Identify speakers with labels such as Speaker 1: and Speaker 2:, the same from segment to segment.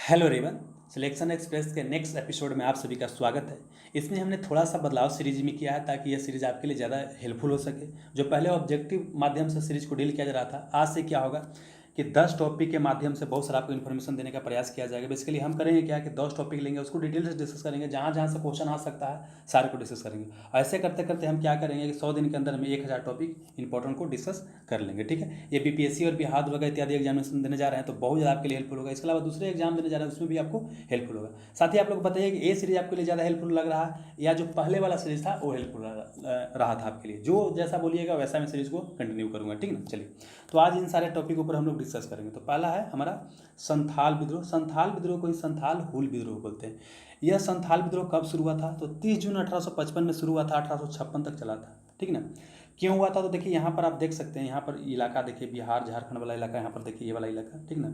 Speaker 1: Hello everyone. Selection express के next episode में आप सभी का स्वागत है। इसमें हमने थोड़ा सा बदलाव सीरीज में किया है ताकि यह सीरीज आपके लिए ज़्यादा हेल्पफुल हो सके। जो पहले ऑब्जेक्टिव माध्यम से सीरीज को डील किया जा रहा था, आज से क्या होगा कि 10 टॉपिक के माध्यम से बहुत सारा आपको इन्फॉर्मेशन देने का प्रयास किया जाएगा। बेसिकली हम करेंगे क्या कि 10 टॉपिक लेंगे, उसको डिटेल से डिस्कस करेंगे, जहाँ जहाँ से क्वेश्चन आ सकता है सारे को डिस्कस करेंगे। ऐसे करते करते हम क्या करेंगे कि 100 दिन के अंदर हम 1000 टॉपिक इंपॉर्टेंट को डिस्कस कर लेंगे। ठीक है, ये बीपीएससी और बिहार वगैरह इत्यादि एग्जामिनेशन देने जा रहे हैं तो बहुत ज़्यादा आपके लिए हेल्पफुल होगा। इसके अलावा दूसरे एग्जाम देने जा रहे हैं उसमें भी आपको हेल्पफुल होगा। साथ ही आप लोग को बताइए कि ये सीरीज आपके लिए ज़्यादा हेल्पफुल लग रहा है या जो पहले वाला सीरीज था वो हेल्पफुल रहा था आपके लिए। जो जैसा बोलिएगा वैसा मैं सीरीज को कंटिन्यू करूँगा। ठीक ना, चलिए तो आज इन सारे टॉपिक पर हम लोग डिस्कस करेंगे। तो पहला है हमारा संथाल विद्रोह। संथाल विद्रोह को ही संथाल हुल विद्रोह बोलते हैं। यह संथाल विद्रोह कब शुरू हुआ था? तो 30 जून 1855 में शुरू हुआ था, 1856 तक चला था। ठीक ना, क्यों हुआ था? तो देखिए यहाँ पर आप देख सकते हैं, यहाँ पर इलाका देखिए, बिहार झारखंड वाला इलाका, यहाँ पर देखिए ये वाला इलाका। ठीक ना,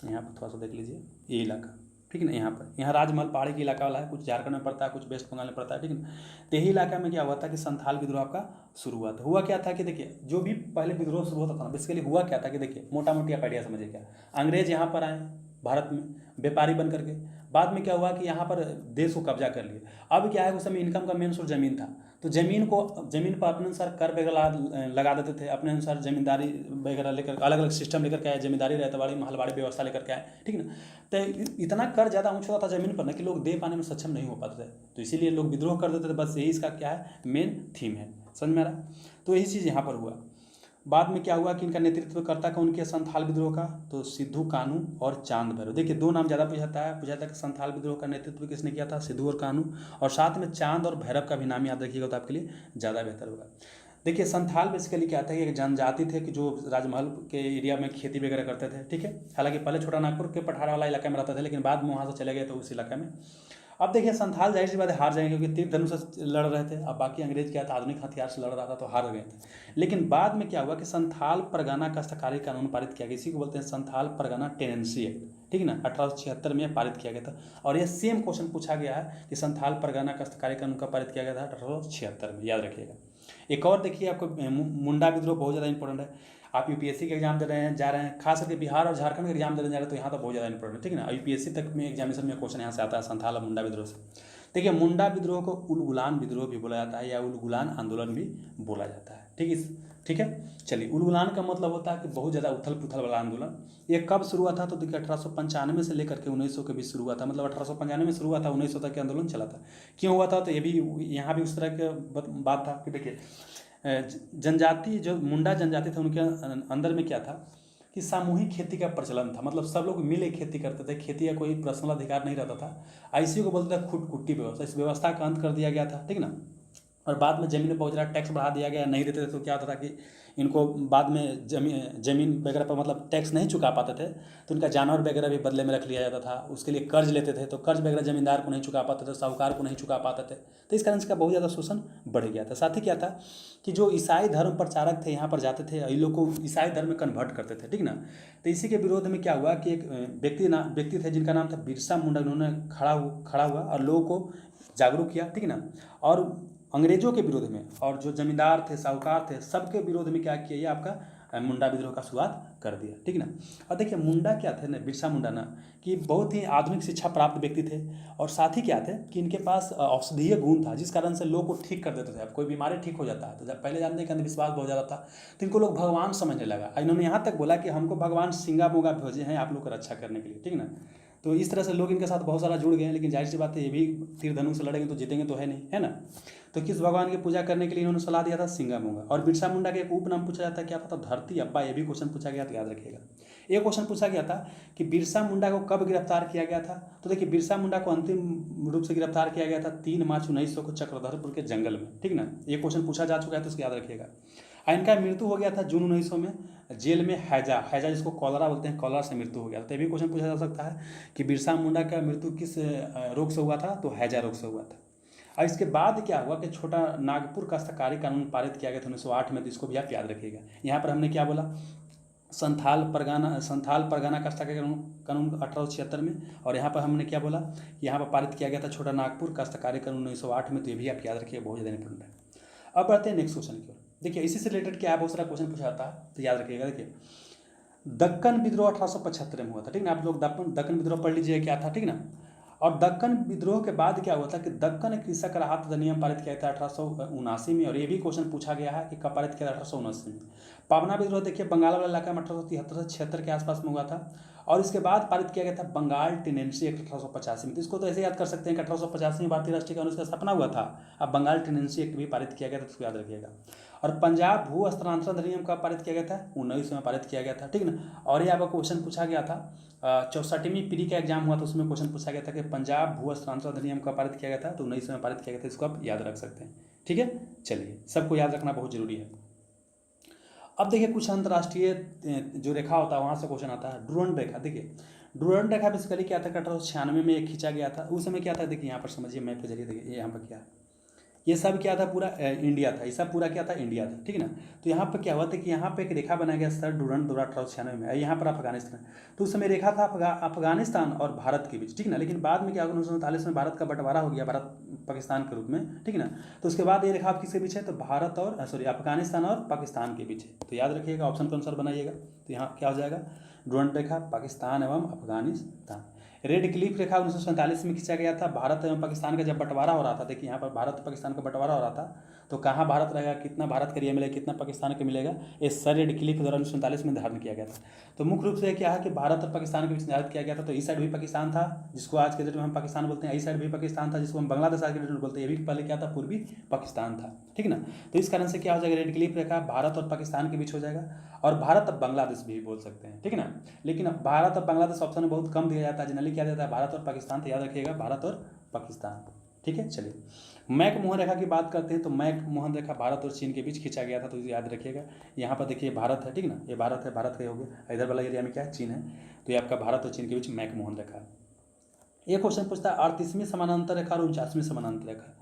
Speaker 1: यहाँ पर थोड़ा सा देख लीजिए ये इलाका। ठीक है ना, यहाँ राजमहल पहाड़ी के इलाका वाला है, कुछ झारखंड में पड़ता है, कुछ वेस्ट बंगाल में पड़ता है। ठीक है ना, तो यही इलाका में क्या हुआ था कि संथाल विद्रोह आपका शुरू हुआ था। हुआ क्या था कि देखिए, जो भी पहले विद्रोह शुरू होता था ना, बेसिकली हुआ क्या था कि देखिए, मोटा मोटी आप आइडिया समझिए क्या। अंग्रेज यहाँ पर आए भारत में व्यापारी बन करके। बाद में क्या हुआ कि यहाँ पर देश को कब्जा कर लिए। अब क्या है, उस समय इनकम का मेन सोर्स जमीन था, तो जमीन पर अपने अनुसार कर वगैरह लगा देते थे, अपने अनुसार जमींदारी वगैरह लेकर अलग अलग सिस्टम लेकर के आए, जमींदारी रहतवाड़ी महलवाड़ी व्यवस्था लेकर के आए। ठीक है ना, तो इतना कर ज़्यादा ऊँच होता था जमीन पर ना कि लोग दे पाने में सक्षम नहीं हो पाते थे, तो इसीलिए लोग विद्रोह कर देते थे। बस यही इसका क्या है, मेन थीम है। समझ में आ रहा? तो यही चीज़ यहाँ पर हुआ। बाद में क्या हुआ कि इनका नेतृत्व करता कौन किया संथाल विद्रोह का? तो सिद्धू कानू और चांद भैरव। देखिए दो नाम ज़्यादा पूछाता है कि संथाल विद्रोह का नेतृत्व किसने किया था? सिद्धू और कानू, और साथ में चांद और भैरव का भी नाम याद रखिएगा तो आपके लिए ज़्यादा बेहतर होगा। देखिए संथाल बेसिकली क्या था, एक जनजाति थे कि जो राजमहल के एरिया में खेती वगैरह करते थे। ठीक है, हालांकि पहले छोटा नागपुर के पठार वाला इलाके में रहते थे, लेकिन बाद में वहाँ से चले गए तो उस इलाके में। अब देखिए संथाल जाहिर सी बात है हार जाएंगे, क्योंकि तीर धनुष से लड़ रहे थे। अब बाकी अंग्रेज क्या था, आधुनिक हथियार से लड़ रहा था, तो हार गए थे। लेकिन बाद में क्या हुआ कि संथाल परगना काश्तकारी कानून पारित किया गया। इसी को बोलते हैं संथाल परगना टेनेंसी एक्ट। ठीक है ना, 1876 में पारित किया गया था। और यह सेम क्वेश्चन पूछा गया है कि संथाल परगना काश्तकारी कानून का पारित किया गया था 1876 में, याद रखिएगा। एक और देखिए, आपको मुंडा विद्रोह बहुत ज़्यादा इंपॉर्टेंट है। आप यूपीएससी के एग्जाम दे रहे हैं, जा रहे हैं, खास करके बिहार और झारखंड के एग्जाम देने जा रहे हैं, तो यहाँ तो बहुत ज़्यादा इंपॉर्टेंट है। ठीक है ना, यूपीएससी तक में एग्जामिनेशन में क्वेश्चन यहाँ से आता है संथाल और मुंडा विद्रोह से। देखिए मुंडा विद्रोह को उलगुलान विद्रोह भी बोला जाता है या उलगुलान आंदोलन भी बोला जाता है। ठीक है, चलिए उलगुलान का मतलब होता है कि बहुत ज़्यादा उथल पुथल वाला आंदोलन। ये कब शुरू हुआ था? तो देखिए 1895 से लेकर के 1900 के बीच शुरू हुआ था। मतलब 1895 में शुरू हुआ था, 1900 तक के आंदोलन चला था। क्यों हुआ था? तो ये भी यहाँ भी उस तरह की बात था कि देखिए जनजाति, जो मुंडा जनजाति थे, उनके अंदर में क्या था कि सामूहिक खेती का प्रचलन था। मतलब सब लोग मिले खेती करते थे, खेती का कोई पर्सनल अधिकार नहीं रहता था। इसी को बोलते थे खुटकुट्टी व्यवस्था। इस व्यवस्था का अंत कर दिया गया था। ठीक ना, और बाद में ज़मीन पर बहुत ज़्यादा टैक्स बढ़ा दिया गया, नहीं देते थे तो क्या होता था कि इनको बाद में ज़मीन वगैरह पर मतलब टैक्स नहीं चुका पाते थे, तो इनका जानवर वगैरह भी बदले में रख लिया जाता था। उसके लिए कर्ज लेते थे, तो कर्ज वगैरह ज़मींदार को नहीं चुका पाते थे, साहूकार को नहीं चुका पाते थे, तो इस कारण इसका बहुत ज़्यादा शोषण बढ़ गया था। साथ ही क्या था कि जो ईसाई धर्म प्रचारक थे यहाँ पर जाते थे, इन लोग को ईसाई धर्म में कन्वर्ट करते थे। ठीक ना, तो इसी के विरोध में क्या हुआ कि एक व्यक्ति थे जिनका नाम था बिरसा मुंडा। उन्होंने खड़ा हुआ और लोगों को जागरूक किया। ठीक ना, और अंग्रेजों के विरोध में और जो जमींदार थे, साहूकार थे, सबके विरोध में क्या किया, ये आपका मुंडा विद्रोह का शुरुआत कर दिया। ठीक ना, और देखिए मुंडा क्या थे ना, बिरसा मुंडा ना, कि बहुत ही आधुनिक शिक्षा प्राप्त व्यक्ति थे, और साथ ही क्या थे कि इनके पास औषधीय गुण था, जिस कारण से लोग को ठीक कर देते थे। अब कोई बीमारी ठीक हो जाता है तो जब पहले जानने के अंधविश्वास बहुत ज़्यादा था, तो इनको लोग भगवान समझने लगा। इन्होंने यहाँ तक बोला कि हमको भगवान सिंगा बोगा भेजे हैं आप लोग को रक्षा करने के लिए। ठीक ना, तो इस तरह से लोग इनके साथ बहुत सारा जुड़ गए हैं। लेकिन जाहिर सी बात है, ये भी तीर धनुष से लड़ेंगे तो जीतेंगे तो है नहीं, है ना। तो किस भगवान की पूजा करने के लिए इन्होंने सलाह दिया था? सिंगा मोंगा। और बिरसा मुंडा के एक उपनाम पूछा जाता है, क्या पता? धरती अब्बा। ये भी क्वेश्चन पूछा गया, तो याद रखिएगा। एक क्वेश्चन पूछा गया था कि बिरसा मुंडा को कब गिरफ्तार किया गया था? तो देखिए बिरसा मुंडा को अंतिम रूप से गिरफ्तार किया गया था 3 मार्च 1900 को चक्रधरपुर के जंगल में। ठीक ना, ये क्वेश्चन पूछा जा चुका है, तो इसको याद रखिएगा। इनका मृत्यु हो गया था जून 1900 में, जेल में हैजा जिसको कॉलरा बोलते हैं, कॉलरा से मृत्यु हो गया था। तो ये भी क्वेश्चन पूछा जा सकता है कि बिरसा मुंडा का मृत्यु किस रोग से हुआ था? तो हैजा रोग से हुआ था। और इसके बाद क्या हुआ कि छोटा नागपुर काश्तकारी कानून पारित किया गया था 1908 में, तो इसको भी आप याद रखिएगा। यहाँ पर हमने क्या बोला? संथाल परगना काश्तकारी कानून 1876 में, और यहाँ पर हमने क्या बोला? यहाँ पर पारित किया गया था छोटा नागपुर काश्तकारी कानून 1908 में, तो ये भी आप याद रखिएगा, बहुत ज़्यादा इंपॉर्टेंट है। अब बढ़ते हैं नेक्स्ट क्वेश्चन की ओर। देखिए इसी से रिलेटेड क्या है, बहुत सारा क्वेश्चन पूछा जाता है, तो याद रखिएगा। देखिए दक्कन विद्रोह 1875 में हुआ था, ठीक ना। आप लोग दक्कन विद्रोह पढ़ लीजिए क्या था, ठीक ना। और दक्कन विद्रोह के बाद क्या हुआ था कि दक्कन कृषक राहत अधिनियम पारित किया था 1879 में, और ये भी क्वेश्चन पूछा गया है कि कब पारित किया था, 1879 में। पाबना विद्रोह देखिए बंगाल वाला इलाका में 1873 से 76 के आसपास में हुआ था, और इसके बाद पारित किया गया था बंगाल टेनेंसी एक्ट 1885 में। तो इसको तो ऐसे याद कर सकते हैं कि 1885 में भारतीय राष्ट्रीय कानून का स्थापना हुआ था, अब बंगाल टेनेंसी एक्ट भी पारित किया गया था, तो इसको याद रखिएगा। और पंजाब भू हस्तांतरण अधिनियम कब पारित किया गया था, 1900 में पारित किया गया था, ठीक ना। और ये आपका क्वेश्चन पूछा गया था 64वीं पीढ़ी का एग्जाम हुआ था, उसमें क्वेश्चन पूछा गया था कि पंजाब भू हस्तांतरण अधिनियम कब पारित किया गया था, तो 1900 में पारित किया गया था। इसको आप याद रख सकते हैं, ठीक है। चलिए, सबको याद रखना बहुत जरूरी है। अब देखिए कुछ अंतर्राष्ट्रीय जो रेखा होता है वहाँ से क्वेश्चन आता है। डुरंड रेखा, देखिए डुरंड रेखा बेसिकली क्या था, 1896 में खींचा गया था। उस समय क्या था, देखिए यहाँ पर समझिए मैप के जरिए, देखिए यहाँ पर क्या है, ये सब क्या था, पूरा इंडिया था, ये सब पूरा क्या था, इंडिया था, ठीक है ना। तो यहाँ पर क्या हुआ था कि यहाँ पे एक रेखा बनाया गया सर डुरंड द्वारा 1896 में, यहाँ पर अफगानिस्तान। तो उस समय रेखा था अफगानिस्तान और भारत के बीच, ठीक है ना। लेकिन बाद में क्या हुआ, 1947 में भारत का बंटवारा हो गया, भारत पाकिस्तान के रूप में, ठीक है ना। तो उसके बाद ये रेखा किसके बीच है, तो भारत और सॉरी अफगानिस्तान और पाकिस्तान के बीच है। तो याद रखिएगा, ऑप्शन के अनुसार बनाइएगा। तो यहाँ क्या हो जाएगा, डुरंड रेखा पाकिस्तान एवं अफगानिस्तान। रेड क्लिफ रेखा 1947 में खींचा गया था, भारत एवं पाकिस्तान का जब बंटवारा हो रहा था। देखिए यहाँ पर भारत और पाकिस्तान का बंटवारा हो रहा था, तो कहाँ भारत रहेगा, कितना भारत का एरिया मिलेगा, कितना पाकिस्तान को मिलेगा, ये सर रेड क्लिफ के दौरान 1947 में निर्धारण किया गया था। तो मुख्य रूप से क्या है कि भारत और पाकिस्तान के बीच निर्धारित किया गया था। तो इस साइड भी पाकिस्तान था, जिसको आज के डेट में हम पाकिस्तान बोलते हैं, इस साइड भी पाकिस्तान था, जिसको हम बांग्लादेश आज के डेट में बोलते हैं, ये भी पहले क्या था, पूर्वी पाकिस्तान था, ठीक है ना। तो इस कारण से क्या हो जाएगा, रेड क्लिफ रेखा भारत और पाकिस्तान के बीच हो जाएगा, और भारत अब बांग्लादेश भी बोल सकते हैं, ठीक है ना। लेकिन अब भारत और बांग्लादेश ऑप्शन में बहुत कम दिया जाता है, जनरली क्या देता है, भारत और पाकिस्तान। तो याद रखिएगा भारत और पाकिस्तान, ठीक है। चलिए, मैक मोहन रेखा की बात करते हैं, तो मैक मोहन रेखा भारत और चीन के बीच खींचा गया था, तो इसे याद रखिएगा। यहाँ पर देखिए भारत है, ठीक ना, ये भारत है, भारत का हो गया, इधर वाला एरिया में क्या है, चीन है। तो ये आपका भारत और चीन के बीच मैक मोहन रेखा है। ये क्वेश्चन पूछता है 38वीं समानांतर रेखा और 49वीं समानांतर रेखा।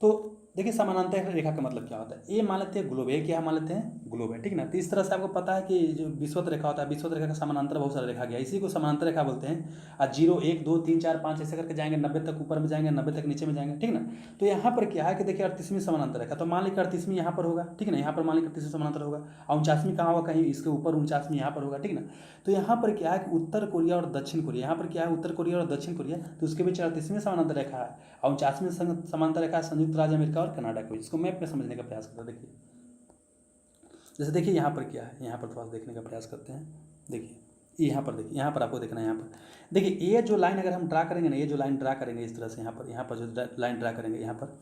Speaker 1: तो देखिए समानांतर रेखा का मतलब क्या होता है, ये मान लेते हैं ग्लोब, ये क्या मान लेते हैं, ग्लोब है, ठीक ना। तो इस तरह से आपको पता है कि जो विषुवत रेखा होता है, विषुवत रेखा का समानांतर बहुत सारा रेखा गया, इसी को समानांतर रेखा बोलते हैं। और 0 1 2 3 4 5 ऐसे करके जाएंगे, 90 तक ऊपर में जाएंगे, 90 तक नीचे में जाएंगे, ठीक ना। तो यहाँ पर क्या है कि देखिए 38वीं समानांतर रेखा, तो मान लीजिए 38वीं यहाँ पर होगा, ठीक है ना, यहाँ पर मान लीजिए 38वीं समानांतर होगा, और 49वीं कहाँ होगा, कहीं इसके ऊपर 49वीं यहाँ पर होगा, ठीक ना। तो यहाँ पर क्या है कि उत्तर कोरिया और दक्षिण कोरिया, यहाँ पर क्या है, उत्तर कोरिया और दक्षिण कोरिया, तो उसके बीच 38वीं समानांतर रेखा है, और 49वीं समानांतर रेखा संयुक्त राज्य अमेरिका और कनाडा के बीच। इसको मैप में समझने का प्रयास करते हैं। देखिए जैसे देखिए यहाँ पर क्या है, यहाँ पर थोड़ा सा देखने का प्रयास करते हैं। देखिए यहाँ पर, देखिए यहाँ पर आपको देखना है, यहाँ पर देखिए ये जो लाइन अगर हम ड्रा करेंगे ना, ये जो लाइन ड्रा करेंगे इस तरह से, यहाँ पर जो लाइन ड्रा करेंगे, यहाँ पर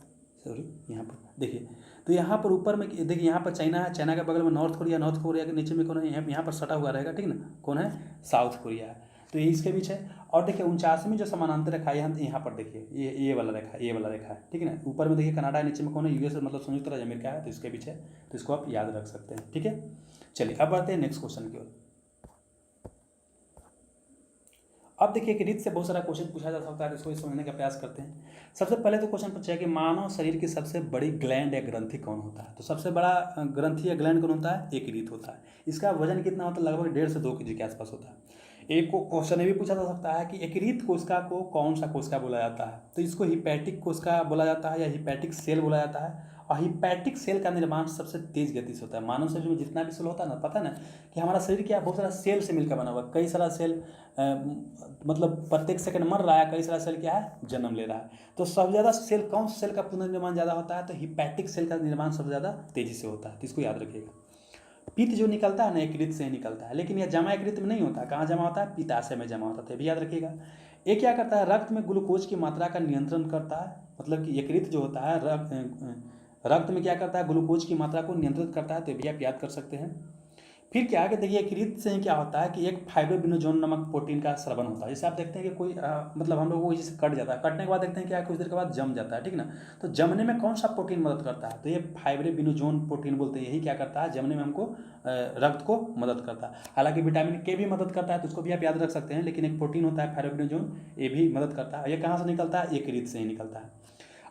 Speaker 1: सॉरी यहाँ पर देखिए, तो यहाँ पर ऊपर में देखिए, यहाँ पर चाइना है, चाइना के बगल में नॉर्थ कोरिया, नॉर्थ कोरिया के नीचे में कौन है, यहाँ पर सटा हुआ रहेगा, ठीक ना, कौन है, साउथ कोरिया है। तो ये इसके बीच है। और देखिए 49वीं जो समानांतर रेखा है यहाँ पर देखिए, ये वाला रेखा, ये वाला रेखा है, ठीक है ना। ऊपर में देखिए कनाडा है, नीचे में कौन है, यूएस मतलब संयुक्त राज्य अमेरिका है, तो इसके बीच है। तो इसको आप याद रख सकते हैं, ठीक है। चलिए अब बढ़ते हैं नेक्स्ट क्वेश्चन की ओर। अब देखिए कि रीत से बहुत सारा क्वेश्चन पूछा जा सकता है, इसको समझने का प्रयास करते हैं। सबसे पहले तो क्वेश्चन पूछा है कि मानव शरीर की सबसे बड़ी ग्लैंड या ग्रंथि कौन होता है। तो सबसे बड़ा ग्रंथि या ग्लैंड कौन होता है, यकृत होता है। इसका वजन कितना होता है, लगभग 1.5 से 2 kg के आसपास होता है। एक क्वेश्चन ये भी पूछा जा सकता है कि यकृत कोशिका को कौन सा कोशिका बोला जाता है। तो इसको हिपैटिक कोशिका बोला जाता है या हिपैटिक सेल बोला जाता है। और हिपैटिक सेल का निर्माण सबसे तेज गति से होता है। मानव शरीर में जितना भी सेल होता है ना, पता है ना कि हमारा शरीर क्या बहुत सारा सेल से मिलकर बना हुआ है। कई सारा सेल मतलब प्रत्येक सेकंड मर रहा है, कई सारा सेल क्या है, जन्म ले रहा है। तो सबसे ज़्यादा सेल कौन सा सेल का पुनर्निर्माण ज़्यादा होता है, तो हिपैटिक सेल का निर्माण सबसे ज़्यादा तेजी से होता है। तो इसको याद रखिएगा। पित्त जो निकलता है ना, यकृत से ही निकलता है, लेकिन यह जमा यकृत में नहीं होता। कहाँ जमा होता है, पित्ताशय में जमा होता है, भी याद रखिएगा। ये क्या करता है, रक्त में ग्लूकोज की मात्रा का नियंत्रण करता है। मतलब कि यकृत जो होता है रक्त में क्या करता है, ग्लूकोज की मात्रा को नियंत्रित करता है। तो भी आप याद कर सकते हैं। फिर क्या है कि देखिए यकृत से क्या होता है कि एक फाइब्रोबिनोजोन नामक प्रोटीन का स्रवण होता है। जैसे आप देखते हैं कि कोई मतलब हम लोग को जैसे कट जाता है, कटने के बाद देखते हैं क्या कुछ देर के बाद जम जाता है, ठीक ना। तो जमने में कौन सा प्रोटीन मदद करता है, तो ये फाइब्रोबिनोजोन प्रोटीन बोलते हैं। यही क्या करता है, जमने में हमको रक्त को मदद करता है। हालांकि विटामिन के भी मदद करता है, तो उसको भी आप याद रख सकते हैं। लेकिन एक प्रोटीन होता है फाइब्रोबिनोजोन, ये भी मदद करता है। ये कहाँ से निकलता है, यकृत से ही निकलता है।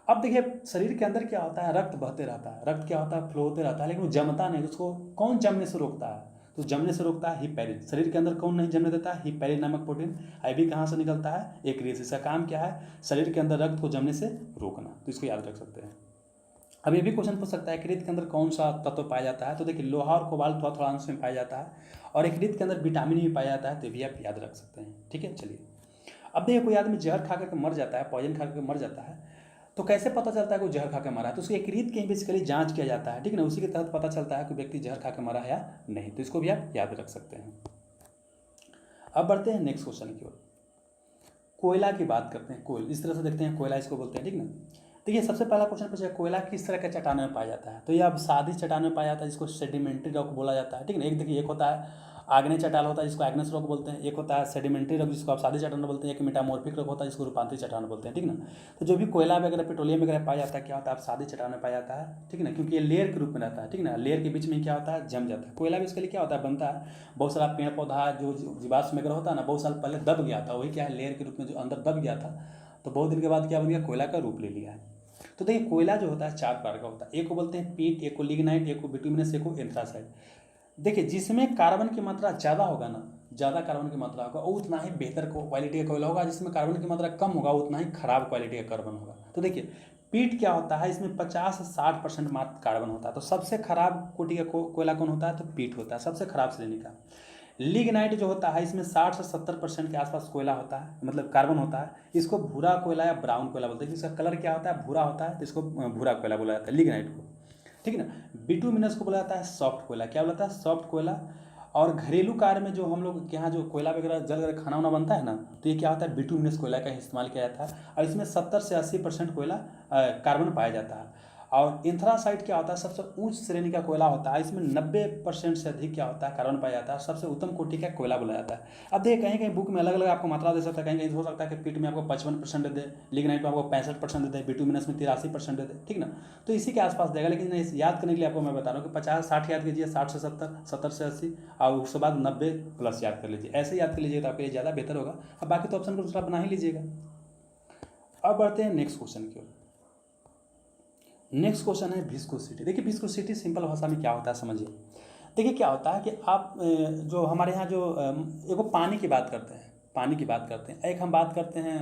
Speaker 1: अब देखिए शरीर के अंदर क्या होता है, रक्त बहते रहता है, रक्त क्या होता है, फ्लो होते रहता है, लेकिन वो जमता नहीं। उसको कौन जमने से रोकता है, तो जमने से रोकता है हिपैरिन। शरीर के अंदर कौन नहीं जमने देता है, हिपैरिन नामक प्रोटीन। ये भी कहाँ से निकलता है, यकृत से। इसका काम क्या है, शरीर के अंदर रक्त को जमने से रोकना। तो इसको याद रख सकते हैं। अब ये भी क्वेश्चन पूछ सकता है कि रेत के अंदर कौन सा तत्व पाया जाता है, तो देखिए लोहा और कोबाल्ट थोड़ा थोड़ा अंश में पाया जाता है, और एक रेत के अंदर विटामिन भी पाया जाता है, तो ये भी आप याद रख सकते हैं। ठीक है, चलिए अब देखिए कोई आदमी जहर खा करके मर जाता है, पॉइजन खा करके मर जाता है, तो कैसे पता चलता है कि वो जहर खा के मरा है, तो उसकी एक रीत की बेसिकली जांच किया जाता है। ठीक है ना, उसी के तहत पता चलता है कि व्यक्ति जहर खा के मरा है या नहीं, तो इसको भी आप याद रख सकते हैं। अब बढ़ते हैं नेक्स्ट क्वेश्चन की ओर। कोयला की बात करते हैं, कोयल इस तरह से देखते हैं, कोयला इसको बोलते हैं। ठीक ना, देखिए सबसे पहला क्वेश्चन पूछा कोयला किस तरह के चट्टानों में पाया जाता है, तो ये अब सादी चट्टानों में पाया जाता है जिसको सेडिमेंट्री रॉक बोला जाता है। ठीक ना, एक देखिए एक होता है आग्नेय चट्टान होता है जिसको एग्नेस रॉक बोलते हैं, एक होता है सेडिमेंट्री रॉक जिसको आप सादी चट्टान बोलते हैं, एक मेटामॉर्फिक रॉक होता है जिसको रूपांतरित चट्टान बोलते हैं। ठीक ना, तो जो भी कोयला वगैरह पेट्रोलियम वगैरह पाया जाता है क्या होता है, आप सादी चट्टान में पाया जाता है। ठीक ना, क्योंकि ये लेयर के रूप में रहता है। ठीक ना, लेयर के बीच में क्या होता है, जम जाता है। कोयला भी इसके लिए क्या होता है, बनता है बहुत सारा पेड़ पौधा जो जीवाश्म वगैरह होता है ना, बहुत साल पहले दब गया था, वही क्या है लेयर के रूप में जो अंदर दब गया था, तो बहुत दिन के बाद क्या बन गया, कोयला का रूप ले लिया है। तो देखिए कोयला जो होता है 4 प्रकार का होता है, एक को बोलते हैं पीट, एक को लिग्नाइट, एक को बिटुमिनस, एक को एंथ्रासाइट। देखिए जिसमें कार्बन की मात्रा ज़्यादा होगा ना, ज़्यादा कार्बन की मात्रा होगा वो उतना ही बेहतर क्वालिटी का कोयला होगा, जिसमें कार्बन की मात्रा कम होगा उतना ही खराब क्वालिटी का कार्बन होगा। तो देखिए पीट क्या होता है, इसमें 50 से 60% मात्र कार्बन होता है, तो सबसे खराब कोटि का कोयला कौन होता है, तो पीट होता है, सबसे खराब श्रेणी का। लिग्नाइट जो होता है इसमें 60 से 70% के आसपास कोयला होता है, मतलब कार्बन होता है, इसको भूरा कोयला या ब्राउन कोयला बोलते हैं। इसका कलर क्या होता है, भूरा होता है, तो इसको भूरा कोयला बोला जाता है लिग्नाइट को। ठीक है ना, बिटुमिनस को बोला जाता है सॉफ्ट कोयला, क्या बोला जाता है, सॉफ्ट कोयला। और घरेलू कार्य में जो हम लोग के यहाँ जो कोयला वगैरह जल वगैरह खाना वाना बनता है ना, तो ये क्या होता है, बिटुमिनस कोयला का इस्तेमाल किया जाता है, और इसमें 70 से 80% कोयला कार्बन पाया जाता है। और एंथ्रासाइट क्या होता है, सबसे उच्च श्रेणी का कोयला होता है, इसमें 90% से अधिक क्या होता है, कार्बन पाया जाता है, सबसे उत्तम कोटि का कोयला बोला जाता है। अब देखिए कहीं कहीं बुक में अलग अलग आपको मात्रा दे सकता है, कहीं कहीं हो सकता है कि पीट में आपको 55% दे दे, लिग्नाइट में आपको 65% दे दे, बिटुमिनस में 83% दे दे। ठीक ना, तो इसी के आसपास देगा, लेकिन याद करने के लिए आपको मैं बता रहा हूँ कि 50-60 याद कीजिए, 60 से 70, 70 से 80, और उसके बाद 90 प्लस याद कर लीजिए, ऐसे याद कर लीजिए तो आपके लिए ज़्यादा बेहतर होगा। अब बाकी तो ऑप्शन को दूसरा बना ही लीजिएगा। अब बढ़ते हैं नेक्स्ट क्वेश्चन की ओर। नेक्स्ट क्वेश्चन है विस्कोसिटी। देखिए विस्कोसिटी सिंपल भाषा में क्या होता है समझिए। देखिए क्या होता है कि आप जो हमारे यहाँ जो एक पानी की बात करते हैं, पानी की बात करते हैं, एक हम बात करते हैं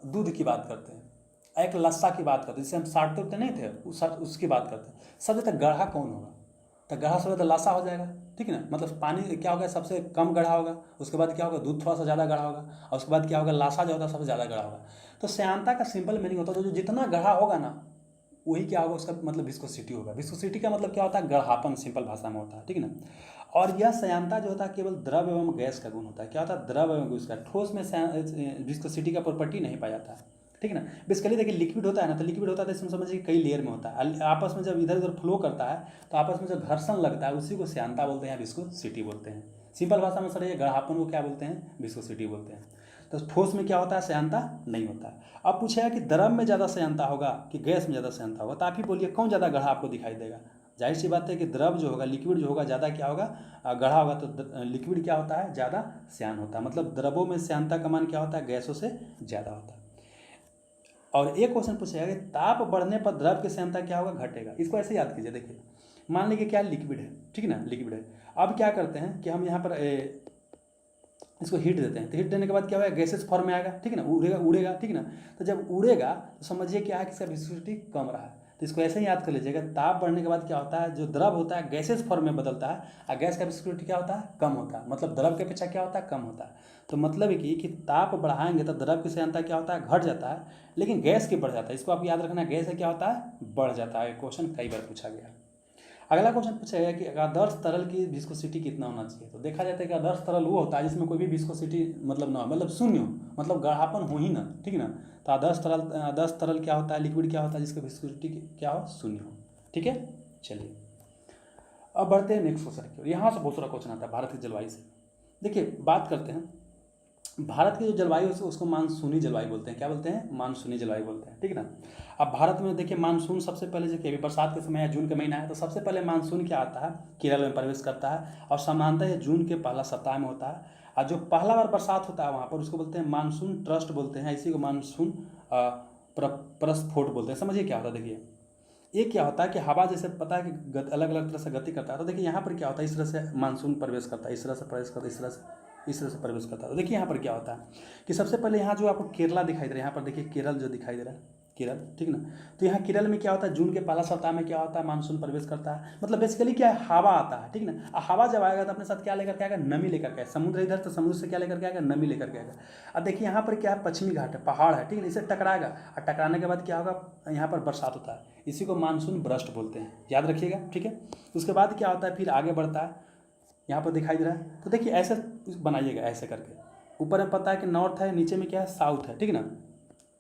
Speaker 1: दूध की बात करते हैं, एक लस्सा की बात करते हैं, जिससे हम साटते उठते नहीं थे उसकी बात करते हैं। सबसे ज़्यादा गाढ़ा कौन होगा, तो गाढ़ा सबसे ज़्यादा लस्सा हो जाएगा। ठीक है ना, मतलब पानी क्या होगा, सबसे कम गाढ़ा होगा, उसके बाद क्या होगा, दूध थोड़ा सा ज़्यादा गाढ़ा होगा, और उसके बाद क्या होगा, लासा जो होता है सबसे ज़्यादा गाढ़ा होगा। तो श्यानता का सिंपल मीनिंग होता है जो जितना गाढ़ा होगा ना वही क्या होगा, उसका मतलब विस्कोसिटी होगा। विस्कोसिटी का मतलब क्या होता है, गढ़ापन, सिंपल भाषा में होता है। ठीक है ना, और यह श्यानता जो होता है केवल द्रव एवं गैस का गुण होता है। क्या होता है, द्रव एवं गैस का, ठोस में विस्कोसिटी का प्रॉपर्टी नहीं पाया जाता है। ठीक है ना, बेसिकली देखिए लिक्विड होता है ना, तो लिक्विड होता है तो इसमें समझिए कई लेयर में होता है, आपस में जब इधर उधर फ्लो करता है तो आपस में जो घर्षण लगता है उसी को श्यानता बोलते हैं, विस्कोसिटी बोलते हैं। सिंपल भाषा में सर ये गढ़ापन को क्या बोलते हैं, विस्कोसिटी बोलते हैं। तो ठोस में क्या होता है, श्यानता नहीं होता है। अब पूछेगा कि द्रव में ज़्यादा श्यानता होगा कि गैस में ज़्यादा श्यानता होगा, तो आप ही बोलिए कौन ज़्यादा गाढ़ा आपको दिखाई देगा। जाहिर सी बात है कि द्रव जो होगा, लिक्विड जो होगा ज़्यादा क्या होगा, गाढ़ा होगा। तो लिक्विड क्या होता है, ज़्यादा श्यान होता है, मतलब द्रवों में श्यानता का मान क्या होता है, गैसों से ज़्यादा होता है। और एक क्वेश्चन पूछेगा कि ताप बढ़ने पर द्रव की श्यानता क्या होगा, घटेगा। इसको ऐसे याद कीजिए। देखिए मान लीजिए क्या लिक्विड है, ठीक है ना, लिक्विड है। अब क्या करते हैं कि हम यहाँ पर इसको हीट देते हैं, तो हीट देने के बाद क्या होगा, गैसेस फॉर्म में आएगा। ठीक है ना, उड़ेगा उड़ेगा। ठीक है ना, तो जब उड़ेगा तो समझिए क्या है कि इसका विस्कोसिटी कम रहा है। तो इसको ऐसे ही याद कर लीजिएगा, ताप बढ़ने के बाद क्या होता है, जो द्रव होता है गैसेस फॉर्म में बदलता है, और गैस का विस्कोसिटी क्या होता है, कम होता है, मतलब द्रव के अपेक्षा क्या होता है, कम होता है। तो मतलब कि ताप बढ़ाएंगे तो द्रव की श्यानता क्या होता है, घट जाता है, लेकिन गैस की बढ़ जाता है। इसको आप याद रखना, गैस से क्या होता है, बढ़ जाता है। क्वेश्चन कई बार पूछा गया। अगला क्वेश्चन पूछेगा कि आदर्श तरल की विस्कोसिटी कितना होना चाहिए। तो देखा जाता है कि आदर्श तरल वो होता है जिसमें कोई भी विस्कोसिटी मतलब ना हो, मतलब शून्य हो, मतलब गाढ़ापन हो ही ना। ठीक है ना, तो आदर्श तरल क्या होता है, लिक्विड क्या होता है जिसका विस्कोसिटी क्या हो, शून्य हो। ठीक है, चलिए अब बढ़ते हैं नेक्स्ट क्वेश्चन की ओर। यहाँ से बहुत सारा क्वेश्चन आता है भारत की जलवायु से। देखिए बात करते हैं भारत की जो जलवायु है उसको मानसूनी जलवायु बोलते हैं। क्या बोलते हैं, मानसूनी जलवायु बोलते हैं। ठीक है ना, अब भारत में देखिए मानसून सबसे पहले जो कि अभी बरसात के समय है, जून का महीना है, तो सबसे पहले मानसून क्या आता है, केरल में प्रवेश करता है, और सामान्यतः ये जून के पहला सप्ताह में होता है। और जो पहला बार बरसात होता है वहाँ पर उसको बोलते हैं मानसून ट्रस्ट बोलते हैं, इसी को मानसून प्रस्फोट बोलते हैं। समझिए क्या होता है, देखिए ये क्या होता है कि हवा जैसे पता है कि अलग अलग तरह से गति करता है, तो देखिए यहाँ पर क्या होता है, इस तरह से मानसून प्रवेश करता है, इस तरह से प्रवेश करता है, इस तरह से प्रवेश करता है। तो देखिए यहाँ पर क्या होता है कि सबसे पहले यहाँ जो आपको केरला दिखाई दे रहा है, यहाँ पर देखिए केरल जो दिखाई दे रहा है, केरल, ठीक ना। तो यहाँ केरल में क्या होता है, जून के पहला सप्ताह में क्या होता है, मानसून प्रवेश करता है। मतलब बेसिकली क्या है, हवा आता है, ठीक ना। हवा जब आएगा तो अपने साथ क्या लेकर के आएगा, नमी लेकर के आएगा। समुद्र इधर तो समुद्र से क्या लेकर के आएगा, नमी लेकर के आएगा। अब देखिए यहाँ पर क्या है, पश्चिमी घाट है, पहाड़ है, ठीक है, इसे टकराएगा और टकराने के बाद क्या होगा, यहाँ पर बरसात होता है। इसी को मानसून बर्स्ट बोलते हैं, याद रखिएगा, ठीक है। उसके बाद क्या होता है, फिर आगे बढ़ता है, यहाँ पर दिखाई दे रहा है। तो देखिए ऐसे बनाइएगा, ऐसे करके। ऊपर में पता है कि नॉर्थ है, नीचे में क्या है, साउथ है, ठीक है ना।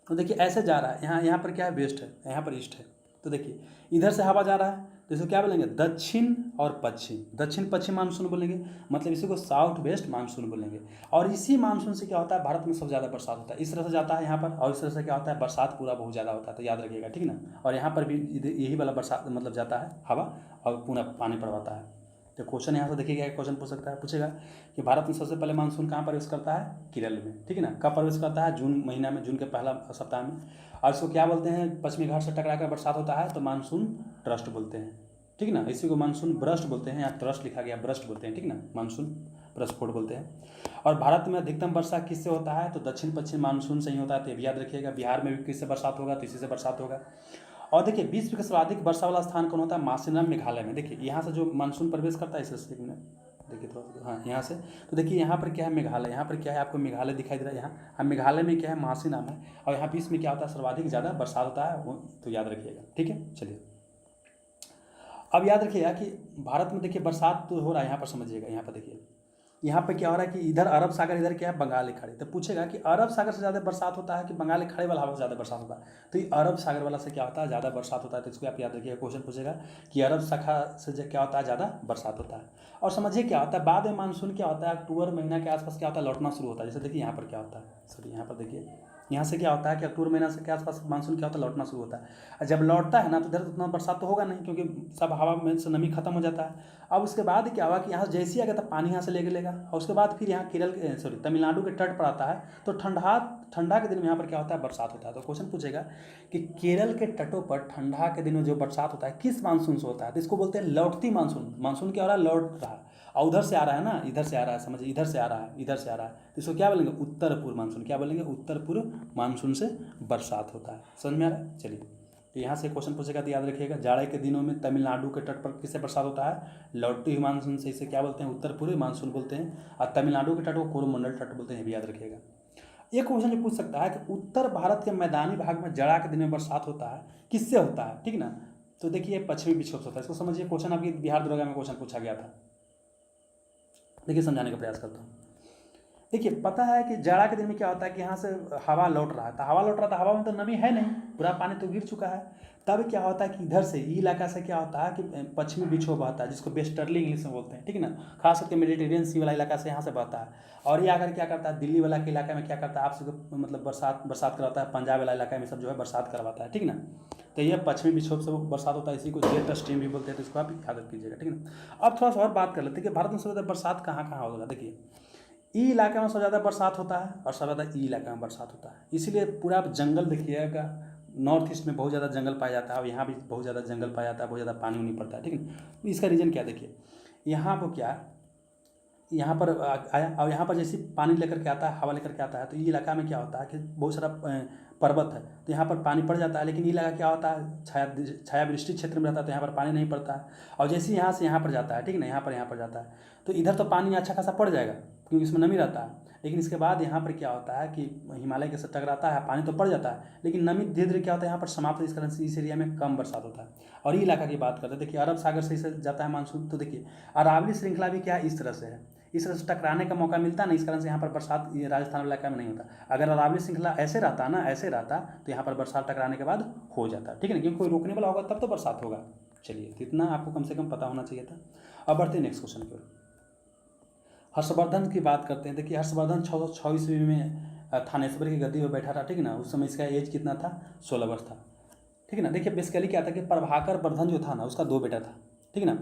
Speaker 1: तो देखिए ऐसे जा रहा है, यहाँ पर क्या है, वेस्ट है, यहाँ पर ईस्ट है। तो देखिए इधर से हवा जा रहा है, तो इसको क्या बोलेंगे, दक्षिण और पश्चिम, दक्षिण पश्चिम मानसून बोलेंगे। मतलब इसी को साउथ वेस्ट मानसून बोलेंगे। और इसी मानसून से क्या होता है, भारत में सबसे ज़्यादा बरसात होता है। इस तरह से जाता है यहाँ पर, और इस तरह से क्या होता है, बरसात पूरा बहुत ज़्यादा होता है। तो याद रखिएगा, ठीक ना। और यहाँ पर भी यही वाला बरसात मतलब जाता है हवा, और पूरा पानी पड़वाता है। तो क्वेश्चन यहाँ से देखिएगा, क्वेश्चन पूछ सकता है, पूछेगा कि भारत में सबसे पहले मानसून कहाँ प्रवेश करता है, केरल में, ठीक है ना। कब प्रवेश करता है, जून महीना में, जून के पहला सप्ताह में। और इसको क्या बोलते हैं, पश्चिमी घाट से टकरा कर बरसात होता है तो मानसून ट्रस्ट बोलते हैं, ठीक है ना। इसी को मानसून ब्रस्ट बोलते हैं, यहाँ ट्रस्ट लिखा गया, ब्रस्ट बोलते हैं, ठीक ना। मानसून ब्रस्टफोर्ड बोलते हैं। और भारत में अधिकतम वर्षा किससे होता है, तो दक्षिण पश्चिम मानसून से ही होता है। तो ये भी याद रखिएगा। बिहार में भी किससे बरसात होगा, तो इसी से बरसात होगा। और देखिए विश्व का सर्वाधिक वर्षा वाला स्थान कौन होता है, मासिनराम मेघालय में। देखिए यहाँ से जो मानसून प्रवेश करता है इस स्थिति में, देखिए थोड़ा, हाँ यहाँ से। तो देखिए यहाँ पर क्या है, मेघालय, यहाँ पर क्या है, आपको मेघालय दिखाई दे रहा है यहाँ। हाँ मेघालय में क्या है, मासिनराम है। और यहाँ बीच में क्या होता है, सर्वाधिक ज़्यादा बरसात होता है वो, तो याद रखिएगा, ठीक है। चलिए अब याद रखिएगा कि भारत में देखिए बरसात तो हो रहा है, यहाँ पर समझिएगा। यहाँ पर देखिए, यहाँ पे क्या हो रहा है कि इधर अरब सागर, इधर क्या है, बंगाल की खाड़ी। तो पूछेगा कि अरब सागर से ज़्यादा बरसात होता है कि बंगाल की खाड़ी वाला हवा से ज़्यादा बरसात होता है। तो ये अरब सागर वाला से क्या होता है, ज़्यादा बरसात होता है। तो इसको आप याद रखिएगा, क्वेश्चन पूछेगा कि अरब शाखा से क्या होता है, ज़्यादा बरसात होता है। और समझिए क्या होता है, बाद में मानसून क्या होता है, अक्टूबर महीना के आसपास क्या होता है, लौटना शुरू होता है। जैसे देखिए यहाँ पर क्या होता है, सॉरी यहाँ पर देखिए, यहाँ से क्या होता है कि अक्टूबर महीना से के आसपास मानसून क्या होता है, लौटना शुरू होता है। और जब लौटता है ना, तो इधर उतना बरसात तो होगा नहीं, क्योंकि सब हवा में से नमी खत्म हो जाता है। अब उसके बाद क्या हुआ कि यहाँ जैसे ही आ गया था, पानी यहाँ से लेके लेगा, और उसके बाद फिर यहाँ केरल के, सॉरी तमिलनाडु के तट पर आता है। तो ठंडा के दिन में यहाँ पर क्या होता है, बरसात होता है। तो क्वेश्चन पूछेगा कि केरल के तटों पर ठंडा के दिन में जो बरसात होता है किस मानसून से होता है। तो इसको बोलते हैं लौटती मानसून। मानसून क्या हो रहा है, लौट रहा है, और उधर से आ रहा है ना, इधर से आ रहा है, समझिए, इधर से आ रहा है, इधर से आ रहा है। तो इसको क्या बोलेंगे, उत्तर पूर्व मानसून। क्या बोलेंगे, उत्तर पूर्व मानसून से बरसात होता है। समझ में आ रहा है। चलिए तो यहाँ से क्वेश्चन पूछेगा, तो याद रखिएगा, जाड़े के दिनों में तमिलनाडु के तट पर किससे बरसात होता है, लौटती हुई मानसून से। इसे क्या बोलते हैं, उत्तर पूर्वी मानसून बोलते हैं। और तमिलनाडु के तट को कोरोमंडल तट बोलते हैं, ये भी याद रखिएगा। एक क्वेश्चन जो पूछ सकता है कि उत्तर भारत के मैदानी भाग में जाड़ा के दिन में बरसात होता है, किससे होता है, ठीक ना। तो देखिए पश्चिमी विक्षोभ से होता है। इसको समझिए, क्वेश्चन आपकी बिहार दरोगा में क्वेश्चन पूछा गया था। देखिए समझाने का प्रयास करता हूँ। देखिए पता है कि जाड़ा के दिन में क्या होता है कि यहाँ से हवा लौट रहा है, तो हवा लौट रहा था, हवा में तो नमी है नहीं, पूरा पानी तो गिर चुका है। तब क्या होता है कि इधर से, ई इलाका से क्या होता है कि पश्चिमी विक्षोभ बहता है, जिसको वेस्टर्ली इंग्लिश में बोलते हैं, ठीक है ना। खास करके मेडिटेरियन सी वाला इलाका से यहाँ से बहता है। और ये आकर क्या करता है, दिल्ली वाला के इलाका में क्या करता है, आप सबको मतलब बरसात करवाता है। पंजाब वाला इलाका में सब जो है बरसात करवाता है, ठीक ना। तो ये पश्चिमी विक्षोभ से बरसात होता है, इसी को जेट स्ट्रीम भी बोलते हैं। तो इसको आप याद कीजिएगा, ठीक ना। अब थोड़ा सा और बात कर लेते हैं कि भारत में सबसे ज़्यादा बरसात कहाँ कहाँ होगा। देखिए ई इलाके में सबसे ज़्यादा बरसात होता है, और सबसे ज़्यादा ई इलाके में बरसात होता है। इसीलिए पूरा आप जंगल देखिएगा, नॉर्थ ईस्ट में बहुत ज़्यादा जंगल पाया जाता है, और यहाँ भी बहुत ज़्यादा जंगल पाया जाता है, बहुत ज़्यादा पानी नहीं पड़ता है, ठीक है। इसका रीज़न क्या, देखिए यहाँ पर क्या, यहाँ पर आया, और यहाँ पर जैसे पानी लेकर के आता है, हवा लेकर के आता है, तो ये इलाका में क्या होता है कि बहुत सारा पर्वत है, तो यहाँ पर पानी पड़ जाता है। लेकिन ये इलाका क्या होता है, छाया वृष्टि क्षेत्र में रहता है, तो यहाँ पर पानी नहीं पड़ता है। और जैसे यहाँ से यहाँ पर जाता है, ठीक ना, यहाँ पर जाता है, तो इधर तो पानी अच्छा खासा पड़ जाएगा, क्योंकि इसमें नमी रहता है। लेकिन इसके बाद यहाँ पर क्या होता है कि हिमालय के साथ टकराता है, पानी तो पड़ जाता है, लेकिन नमी धीरे धीरे क्या होता है यहाँ पर समाप्त, इस कारण से इस एरिया में कम बरसात होता है। और ये इलाका की बात करते हैं, देखिए अरब सागर से जाता है मानसून। तो देखिए अरावली श्रृंखला भी क्या इस तरह से है, इस तरह से टकराने का मौका मिलता है ना, इस कारण से यहाँ पर बरसात ये राजस्थान इलाका में नहीं होता। अगर अरावली श्रृंखला ऐसे रहता ना, ऐसे रहता, तो यहाँ पर बरसात टकराने के बाद हो जाता, ठीक है ना, क्योंकि कोई रोकने वाला होगा तब तो बरसात होगा। चलिए तो इतना आपको कम से कम पता होना चाहिए था। अब बढ़ते हैं नेक्स्ट क्वेश्चन की ओर। हर्षवर्धन की बात करते हैं। देखिए हर्षवर्धन 606 ईस्वी में थानेश्वर की गद्दी पर बैठा था, ठीक है ना। उस समय इसका एज कितना था, 16 वर्ष था, ठीक है ना। देखिए बेसिकली क्या था कि प्रभाकर वर्धन जो था ना, उसका 2 बेटा था, ठीक है ना।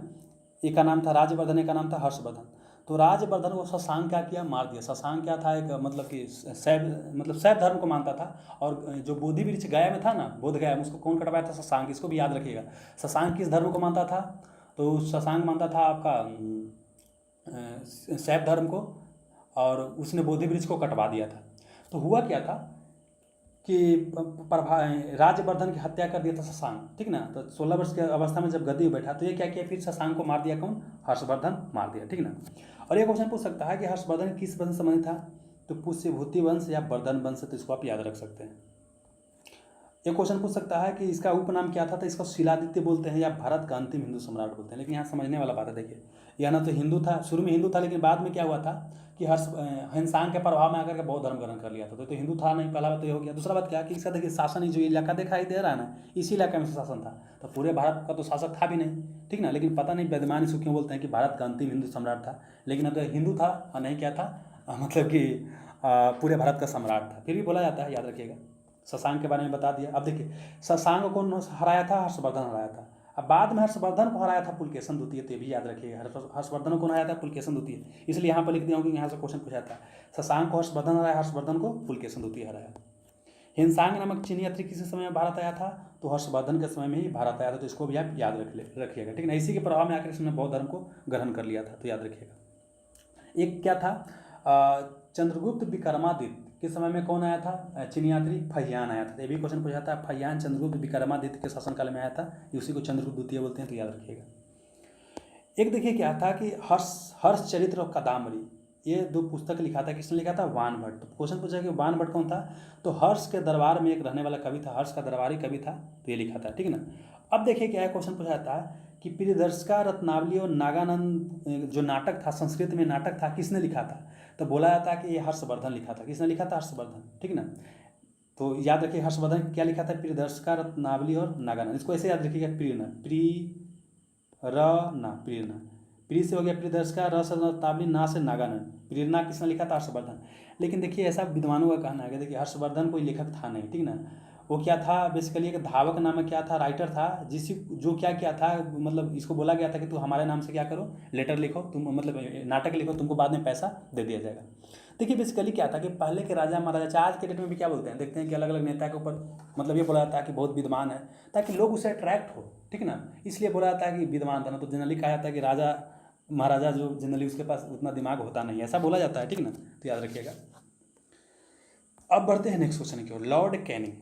Speaker 1: एक का नाम था राजवर्धन, एक का नाम था हर्षवर्धन। तो राजवर्धन को शशांक क्या किया, मार दिया। शशांक क्या था, एक मतलब कि शैव धर्म को मानता था। और जो बोधि वृक्ष गया में था ना, बोध गया में, उसको कौन कटवाया था, शशांक। इसको भी याद रखिएगा। शशांक किस धर्म को मानता था, तो शशांक मानता था आपका शैव धर्म को, और उसने बोधि वृक्ष को कटवा दिया था। तो हुआ क्या था कि राज्यवर्धन की हत्या कर दिया था शशांक, ठीक ना। तो 16 वर्ष की अवस्था में जब गद्दी में बैठा तो ये क्या किया, फिर शशांक को मार दिया, कौन, हर्षवर्धन मार दिया, ठीक ना। और ये क्वेश्चन पूछ सकता है कि हर्षवर्धन किस वंश से संबंधित था, तो पुष्यभूति वंश या वर्धन वंश से, तो इसको आप याद रख सकते हैं। एक क्वेश्चन पूछ सकता है कि इसका उपनाम क्या था, तो इसको शिलादित्य बोलते हैं या भारत का अंतिम हिंदू सम्राट बोलते हैं। लेकिन यहाँ समझने वाला बात है, देखिए यह ना तो हिंदू था, शुरू में हिंदू था, लेकिन बाद में क्या हुआ था कि हिंसांग के प्रभाव में आकर के बौद्ध धर्म ग्रहण कर लिया था। तो हिंदू था नहीं, पहला बात तो ये हो गया। दूसरा बात क्या कि इसका देखिए शासन, जो इलाका दिखाई दे रहा है ना, इसी इलाके में शासन था। तो पूरे भारत का तो शासक था भी नहीं, ठीक ना। लेकिन पता नहीं विद्वान इसको क्यों बोलते हैं कि भारत का अंतिम हिंदू सम्राट था। लेकिन अब हिंदू था और नहीं क्या था, मतलब कि पूरे भारत का सम्राट था, फिर भी बोला जाता है, याद रखिएगा। शशांक के बारे में बता दिया। अब देखिए शशांक को हराया था, हर्षवर्धन हराया था। अब बाद में हर्षवर्धन को हराया था पुलकेशन द्वितीय, तो ये भी याद रखिएगा। हर्षवर्धन को हराया था पुलकेशन द्वितीय, इसलिए यहाँ पर लिख दिया हूँ कि यहाँ से क्वेश्चन पूछा था। शशांक को हर्षवर्धन हराया, हर्षवर्धन को पुलकेशन द्वितीय हराया। हिंसांग नामक चीनी यात्री किसी समय में भारत आया था, तो हर्षवर्धन के समय में ही भारत आया था, तो इसको भी आप याद रखिएगा, ठीक है। इसी के प्रभाव में आकर इसने बौद्ध धर्म को ग्रहण कर लिया था, तो याद रखिएगा। एक क्या था, चंद्रगुप्त विक्रमादित्य के समय में कौन आया था, चीनी यात्री फहियान आया था। ये भी क्वेश्चन पूछा था, फहियान चंद्रगुप्त विक्रमादित्य के शासनकाल में आया था, उसी को चंद्रगुप्त द्वितीय बोलते हैं, तो याद रखिएगा। एक देखिए क्या था कि हर्षचरित्र और कादम्बरी, ये दो पुस्तक लिखा था, किसने लिखा था, वानभट्ट। तो क्वेश्चन पूछा कि वानभट्ट कौन था, तो हर्ष के दरबार में एक रहने वाला कवि था, हर्ष का दरबारी कवि था, तो ये लिखा था, ठीक है ना। अब देखिए क्या है, क्वेश्चन पूछा था कि प्रियदर्शिका रत्नावली और नागानंद जो नाटक था, संस्कृत में नाटक था, किसने लिखा था, तो बोला जाता है कि ये हर्षवर्धन लिखा था। किसने लिखा था, हर्षवर्धन, ठीक ना। तो याद रखिए हर्षवर्धन क्या लिखा था, प्रियदर्शिका रत्नावली और नागानंद, इसको ऐसे याद रखिएगा, प्रियना, प्रेरणा, प्री से हो गया प्रियदर्शिका, र से रत्नावली, ना से नागानंद, प्रेरणा किसने लिखा था, हर्षवर्धन। लेकिन देखिए ऐसा विद्वानों का कहना है कि देखिए हर्षवर्धन कोई लेखक था नहीं, ठीक ना। वो क्या था, बेसिकली एक धावक नामक क्या था, राइटर था, जो क्या क्या था, मतलब इसको बोला गया था कि तू हमारे नाम से क्या करो, लेटर लिखो, तुम मतलब नाटक लिखो, तुमको बाद में पैसा दे दिया जाएगा। देखिए बेसिकली क्या था कि पहले के राजा महाराजा, आज के डेट में भी क्या बोलते हैं, देखते हैं कि अलग अलग नेता के ऊपर मतलब ये बोला जाता है कि बहुत विद्वान है, ताकि लोग उससे अट्रैक्ट हो, ठीक ना, इसलिए बोला जाता है कि विद्वान था ना। तो जनरली कहा जाता है कि राजा महाराजा जो जनरली उसके पास उतना दिमाग होता नहीं, ऐसा बोला जाता है, ठीक ना, तो याद रखिएगा। अब बढ़ते हैं नेक्स्ट क्वेश्चन की ओर, लॉर्ड कैनिंग।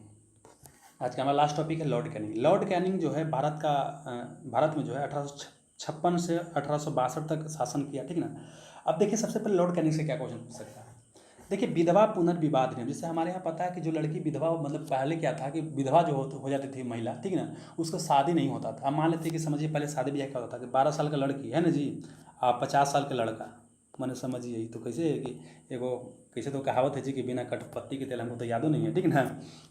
Speaker 1: आज का हमारा लास्ट टॉपिक है लॉर्ड कैनिंग। लॉर्ड कैनिंग जो है भारत में जो है 1856 से 1862 तक शासन किया, ठीक ना। अब देखिए सबसे पहले लॉर्ड कैनिंग से क्या क्वेश्चन पूछ सकता है, देखिए विधवा पुनर्विवाह नियम, जिससे हमारे यहाँ पता है कि जो लड़की विधवा, मतलब पहले क्या था कि विधवा जो हो जाती थी महिला, ठीक ना, उसको शादी नहीं होता था। अब मान लेते हैं कि समझिए पहले शादी ब्याह क्या होता था कि 12 साल का लड़की है ना जी, 50 साल का लड़का, मैंने समझिए तो कैसे है कि एगो कैसे तो कहावत है जी कि बिना कटपत्ती के तेल, हमको तो यादों नहीं है, ठीक ना।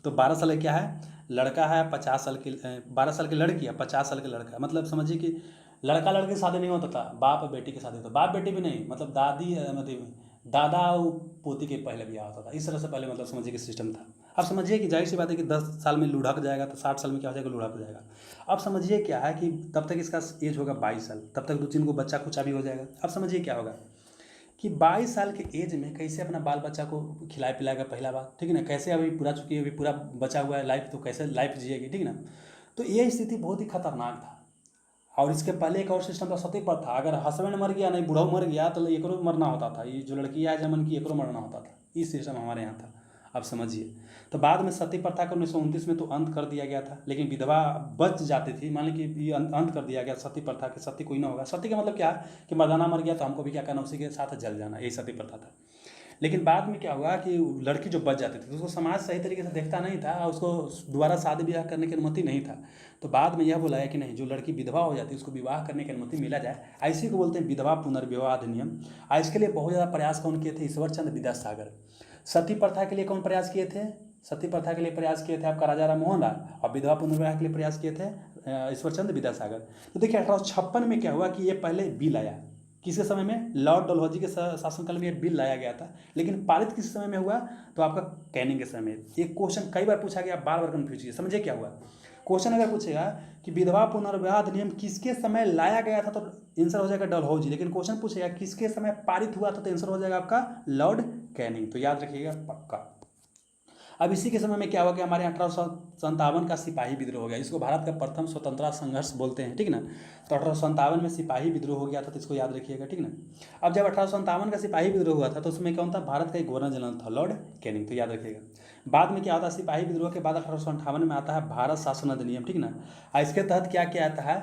Speaker 1: तो 12 साल क्या है, लड़का है, 50 साल की 12 साल की लड़की है, 50 साल का लड़का, मतलब समझिए कि लड़का लड़की की शादी नहीं होता था, बाप और बेटी की शादी होता, बाप बेटी भी नहीं, मतलब दादी मतलब दादा और पोती के पहले ब्याह होता था, इस तरह से पहले मतलब समझिए कि सिस्टम था। अब समझिए कि जाहिर सी बात है कि 10 साल में लुढ़क जाएगा, तो 60 साल में क्या हो जाएगा, लुढ़क जाएगा। अब समझिए क्या है कि तब तक इसका एज होगा 22 साल, तब तक 2-3 को बच्चा कुचा भी हो जाएगा। अब समझिए क्या होगा कि 22 साल के एज में कैसे अपना बाल बच्चा को खिलाए पिलाएगा, पहला बात, ठीक है ना। कैसे अभी पूरा चुकी है, अभी पूरा बचा हुआ है लाइफ, तो कैसे लाइफ जिएगी, ठीक ना। तो ये स्थिति बहुत ही खतरनाक था। और इसके पहले एक और सिस्टम था, सती प्रथा, अगर हस्बैंड मर गया, नहीं बूढ़ा मर गया, तो एकरो मरना होता था, ये जो लड़की है जमन की एकरो मरना होता था, इस सिस्टम हमारे यहाँ था। अब समझिए, तो बाद में सती प्रथा को 1929 में तो अंत कर दिया गया था, लेकिन विधवा बच जाती थी। मान ली कि ये अंत कर दिया गया सती प्रथा के, सती कोई ना होगा। सती का मतलब क्या है कि मर्दाना मर गया तो हमको भी क्या करना, उसी के साथ जल जाना, यही सती प्रथा था। लेकिन बाद में क्या हुआ कि लड़की जो बच जाती थी, तो उसको समाज सही तरीके से देखता नहीं था, उसको दोबारा शादी ब्याह करने की अनुमति नहीं था। तो बाद में यह बुलाया कि नहीं, जो लड़की विधवा हो जाती है उसको विवाह करने की अनुमति मिला जाए, ऐसी को बोलते हैं विधवा पुनर्विवाह अधिनियम। इसके लिए बहुत ज़्यादा प्रयास कौन किए थे, ईश्वर चंद्र विद्यासागर। सती प्रथा के लिए कौन प्रयास किए थे, सती प्रथा के लिए प्रयास किए थे आपका राजा राम मोहन राय, और विधवा पुनर्विवाह के लिए प्रयास किए थे ईश्वर चंद्र विद्यासागर। तो देखिए 1856 में क्या हुआ कि ये पहले बिल आया, किसके समय में, लॉर्ड डलहौजी के शासनकाल में ये बिल लाया गया था। लेकिन पारित किस समय में हुआ, तो आपका कैनिंग के समय में। एक क्वेश्चन कई बार पूछा गया, बार बार कन्फ्यूज किया, समझिए क्या हुआ। क्वेश्चन अगर पूछेगा कि विधवा पुनर्विवाह अधिनियम किसके समय लाया गया था, तो आंसर हो जाएगा डलहौजी। लेकिन क्वेश्चन पूछेगा किसके समय पारित हुआ था, तो आंसर हो जाएगा आपका लॉर्ड कैनिंग। तो याद रखिएगा पक्का। अब इसी के समय में क्या हुआ कि हमारे 1857 का सिपाही विद्रोह हो गया, इसको भारत का प्रथम स्वतंत्रता संघर्ष बोलते हैं, ठीक ना। तो 1857 में सिपाही विद्रोह हो गया था, तो इसको याद रखिएगा, ठीक ना। अब जब 1857 का सिपाही विद्रोह हुआ था तो उसमें कौन था, भारत का एक गवर्नर जनरल था लॉर्ड कैनिंग, तो याद रखिएगा। बाद में क्या होता है, सिपाही विद्रोह के बाद 1858 में आता है भारत शासन अधिनियम, ठीक ना। इसके तहत क्या क्या आता है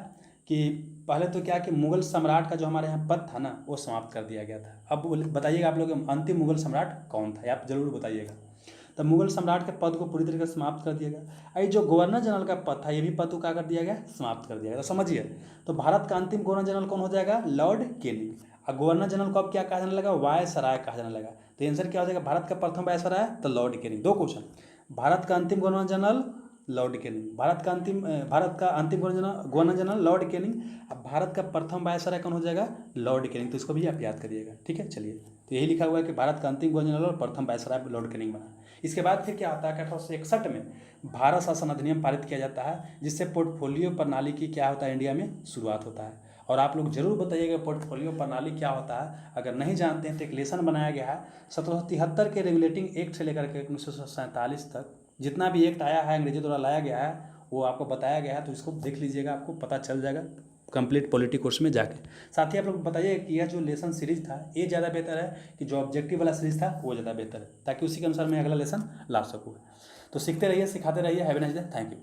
Speaker 1: कि पहले तो क्या कि मुगल सम्राट का जो हमारे यहाँ पद था ना वो समाप्त कर दिया गया था। अब बताइएगा आप लोग अंतिम मुगल सम्राट कौन था, आप जरूर बताइएगा। तो मुगल सम्राट के पद को पूरी तरीके से समाप्त कर दिया गया। ये जो गवर्नर जनरल का पद था ये भी पद को क्या कर दिया गया, समाप्त कर दिया गया। तो समझिए, तो भारत का अंतिम गवर्नर जनरल कौन हो जाएगा, लॉर्ड कैनिंग। और गवर्नर जनरल को अब क्या कहा जाने लगा, वायसराय कहा जाने लगा। तो आंसर क्या हो जाएगा, भारत का प्रथम वायसराय तो लॉर्ड कैनिंग। दो क्वेश्चन, भारत का अंतिम governor general Lord Canning, Bharat का अंतिम गवर्नर जनरल लॉर्ड कैनिंग। अब भारत का प्रथम वायसराय कौन हो जाएगा, लॉर्ड कैनिंग। तो इसको भी आप याद करिएगा, ठीक है। चलिए, तो यही लिखा हुआ है कि भारत का अंतिम गवर्नर जनरल और प्रथम वायसराय लॉर्ड कैनिंग बना। इसके बाद फिर क्या आता है कि 1861 में भारत शासन अधिनियम पारित किया जाता है, जिससे पोर्टफोलियो प्रणाली की क्या होता है, इंडिया में शुरुआत होता है। और आप लोग जरूर बताइएगा पोर्टफोलियो प्रणाली क्या होता है। अगर नहीं जानते हैं तो एक लेसन बनाया गया है 1773 के रेगुलेटिंग एक्ट से लेकर के 1947 तक जितना भी एक्ट आया है अंग्रेजों द्वारा लाया गया है वो आपको बताया गया है। तो इसको देख लीजिएगा, आपको पता चल जाएगा कंप्लीट पॉलिटी कोर्स में जाके। साथ ही आप लोग बताइए कि यह जो लेसन सीरीज था ये ज़्यादा बेहतर है कि जो ऑब्जेक्टिव वाला सीरीज था वो ज़्यादा बेहतर है, ताकि उसी के अनुसार मैं अगला लेसन ला सकूँ। तो सीखते रहिए, सिखाते रहिए। Have a nice day, thank you.